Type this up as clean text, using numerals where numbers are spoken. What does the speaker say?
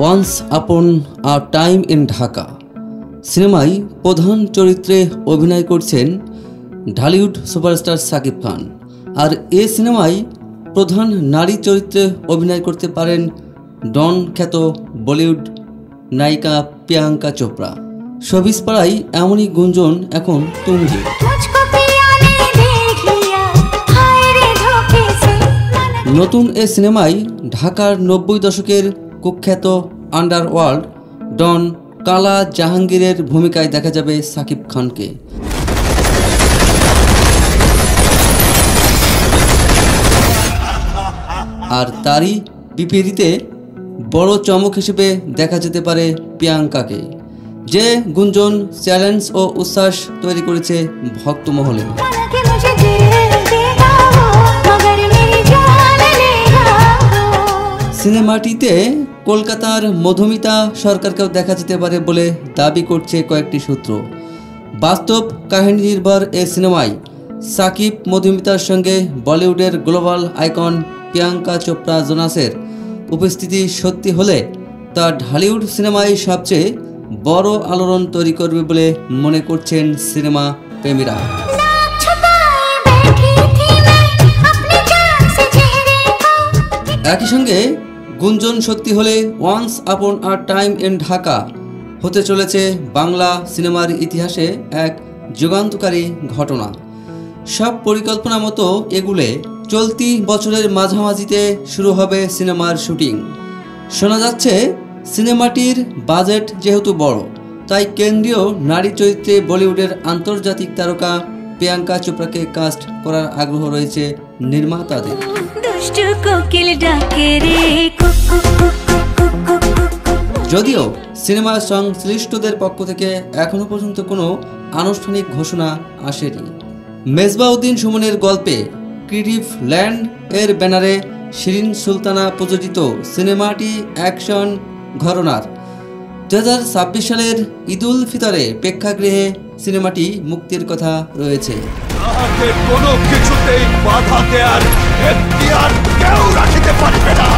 Once upon a time in Dhaka সিনেমায় প্রধান চরিত্রে অভিনয় করছেন ঢালিউড সুপারস্টার সাকিব খান। আর এ সিনেমায় প্রধান নারী চরিত্রে অভিনয় করতে পারেন ডন খ্যাত বলিউড নায়িকা প্রিয়াঙ্কা চোপড়া। শোবিজ পাড়ায় এমনই গুঞ্জন এখন তুঙ্গে। নতুন এ সিনেমায় ঢাকার ৯০ দশকের কুখ্যাত আন্ডারওয়ার্ল্ড ডন কালা জাহাঙ্গীরের ভূমিকায় দেখা যাবে সাকিব খানকে। আর তারই বিপরীতে বড় চমক হিসেবে দেখা যেতে পারে প্রিয়াঙ্কাকে, যে গুঞ্জন চ্যালেঞ্জ ও উচ্ছ্বাস তৈরি করেছে ভক্তমহলে। সিনেমাটিতে কলকাতার মধুমিতা সরকারকেও দেখা যেতে পারে বলে দাবি করছে কয়েকটি সূত্র। বাস্তব কাহিনী নির্ভর এ সিনেমায় সাকিব মধুমিতার সঙ্গে বলিউডের গ্লোবাল আইকন প্রিয়াঙ্কা চোপড়া জোনাসের উপস্থিতি সত্যি হলে তা ঢালিউড সিনেমায় সবচেয়ে বড় আলোড়ন তৈরি করবে বলে মনে করছেন সিনেমা প্রেমীরা। একই সঙ্গে গুঞ্জন সত্যি হলে once upon a time in Dhaka হতে চলেছে বাংলা সিনেমার ইতিহাসে এক যুগান্তকারী ঘটনা। সব পরিকল্পনা মতো এগুলে চলতি বছরের মাঝামাঝিতে শুরু হবে সিনেমার শুটিং। শোনা যাচ্ছে সিনেমাটির বাজেট যেহেতু বড়, তাই কেন্দ্রীয় নারী চরিত্রে বলিউডের আন্তর্জাতিক তারকা প্রিয়াঙ্কা চোপড়াকে কাস্ট করার আগ্রহ রয়েছে নির্মাতাদের। যদিও সিনেমার সংশ্লিষ্টদের পক্ষ থেকে এখনো পর্যন্ত কোনো আনুষ্ঠানিক ঘোষণা আসেনি। মেজবাউদ্দিন সুমনের গল্পে ক্রিয়েটিভ ল্যান্ড এর ব্যানারে শিরিন সুলতানা প্রযোজিত সিনেমাটি অ্যাকশন ঘরানার। 2026 সালের ঈদুল ফিতরে প্রেক্ষাগৃহে সিনেমাটি মুক্তির কথা রয়েছে। কোনো কিছুতেই বাধা দেওয়ার এখতিয়ার কেউ রাখতে পারবে না।